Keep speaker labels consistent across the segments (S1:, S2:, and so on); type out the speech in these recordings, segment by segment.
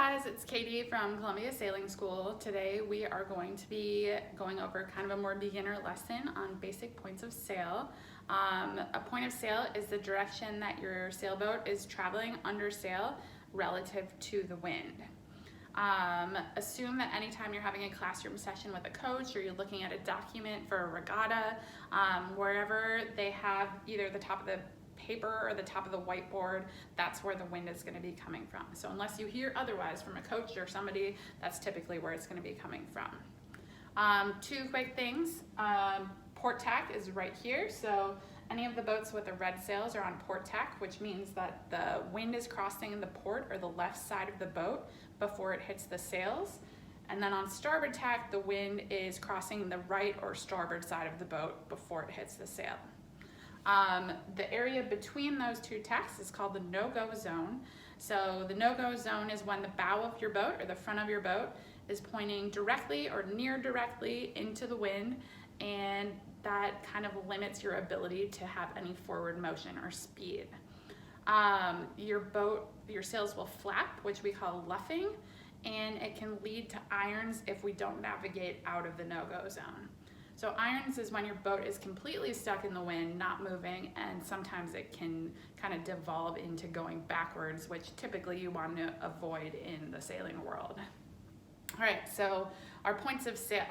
S1: guys, it's Katie from Columbia Sailing School. Today we are going to be going over kind of a more beginner lesson on basic points of sail. A point of sail is the direction that your sailboat is traveling under sail relative to the wind. Assume that anytime you're having a classroom session with a coach or you're looking at a document for a regatta, wherever they have either the top of the paper or the top of the whiteboard, that's where the wind is going to be coming from. So unless you hear otherwise from a coach or somebody, that's typically where it's going to be coming from. Two quick things. Port tack is right here. So any of the boats with the red sails are on port tack, which means that the wind is crossing the port or the left side of the boat before it hits the sails. And then on starboard tack, the wind is crossing the right or starboard side of the boat before it hits the sail. The area between those two tacks is called the no-go zone. So the no-go zone is when the bow of your boat or the front of your boat is pointing directly or near directly into the wind, and that kind of limits your ability to have any forward motion or speed. Your sails will flap, which we call luffing, and it can lead to irons if we don't navigate out of the no-go zone. So irons is when your boat is completely stuck in the wind, not moving, and sometimes it can kind of devolve into going backwards, which typically you want to avoid in the sailing world. All right, so our points of sail.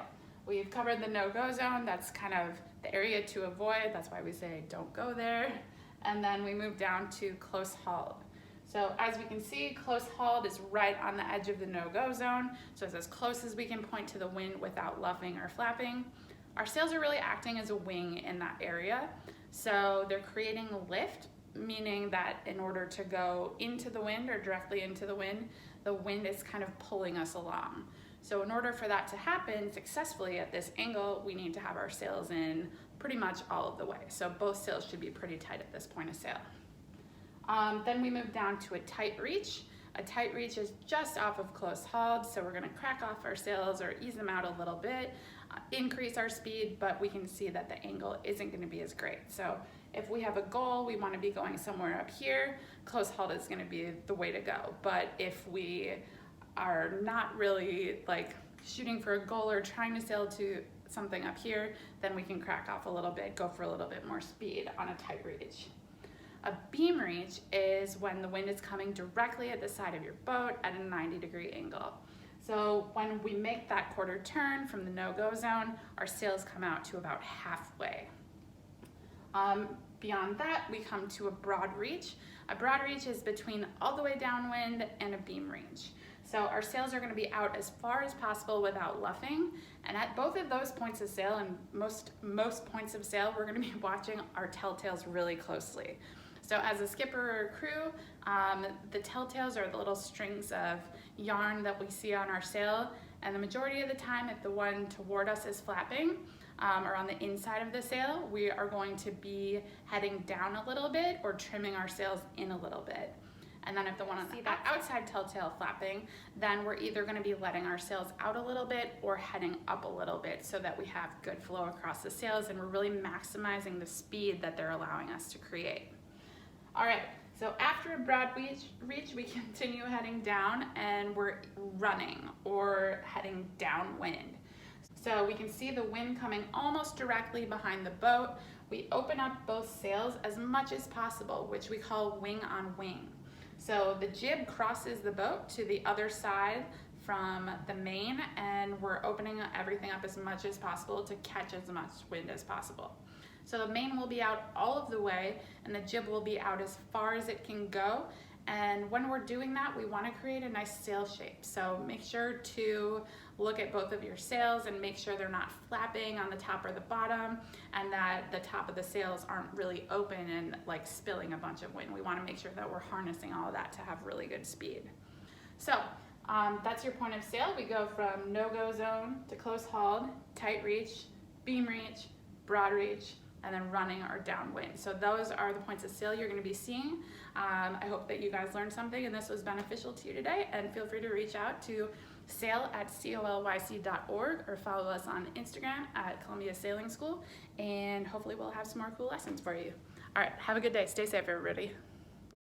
S1: We've covered the no-go zone. That's kind of the area to avoid. That's why we say don't go there. And then we move down to close hauled. So as we can see, close hauled is right on the edge of the no-go zone. So it's as close as we can point to the wind without luffing or flapping. Our sails are really acting as a wing in that area. So they're creating a lift, meaning that in order to go into the wind or directly into the wind is kind of pulling us along. So in order for that to happen successfully at this angle, we need to have our sails in pretty much all of the way. So both sails should be pretty tight at this point of sail. Then we move down to a tight reach. A tight reach is just off of close hauled, so we're gonna crack off our sails or ease them out a little bit, increase our speed, but we can see that the angle isn't gonna be as great. So if we have a goal, we wanna be going somewhere up here, close hauled is gonna be the way to go. But if we are not really like shooting for a goal or trying to sail to something up here, then we can crack off a little bit, go for a little bit more speed on a tight reach. A beam reach is when the wind is coming directly at the side of your boat at a 90-degree angle. So when we make that quarter turn from the no-go zone, our sails come out to about halfway. Beyond that, we come to a broad reach. A broad reach is between all the way downwind and a beam reach. So our sails are going to be out as far as possible without luffing, and at both of those points of sail and most points of sail, we're going to be watching our telltales really closely. So as a skipper or crew, the telltales are the little strings of yarn that we see on our sail, and the majority of the time, if the one toward us is flapping or on the inside of the sail, we are going to be heading down a little bit or trimming our sails in a little bit. And then if the one on the outside telltale flapping, then we're either going to be letting our sails out a little bit or heading up a little bit so that we have good flow across the sails and we're really maximizing the speed that they're allowing us to create. All right, so after a broad reach, we continue heading down and we're running or heading downwind. So we can see the wind coming almost directly behind the boat. We open up both sails as much as possible, which we call wing on wing. So the jib crosses the boat to the other side from the main, and we're opening everything up as much as possible to catch as much wind as possible. So the main will be out all of the way and the jib will be out as far as it can go. And when we're doing that, we want to create a nice sail shape. So make sure to look at both of your sails and make sure they're not flapping on the top or the bottom, and that the top of the sails aren't really open and like spilling a bunch of wind. We want to make sure that we're harnessing all of that to have really good speed. So that's your point of sail. We go from no-go zone to close hauled, tight reach, beam reach, broad reach, and then running or downwind. So those are the points of sail you're going to be seeing. I hope that you guys learned something and this was beneficial to you today, and feel free to reach out to sail@colsys.org or follow us on Instagram at Columbia Sailing School, and hopefully we'll have some more cool lessons for you. All right, have a good day. Stay safe, everybody.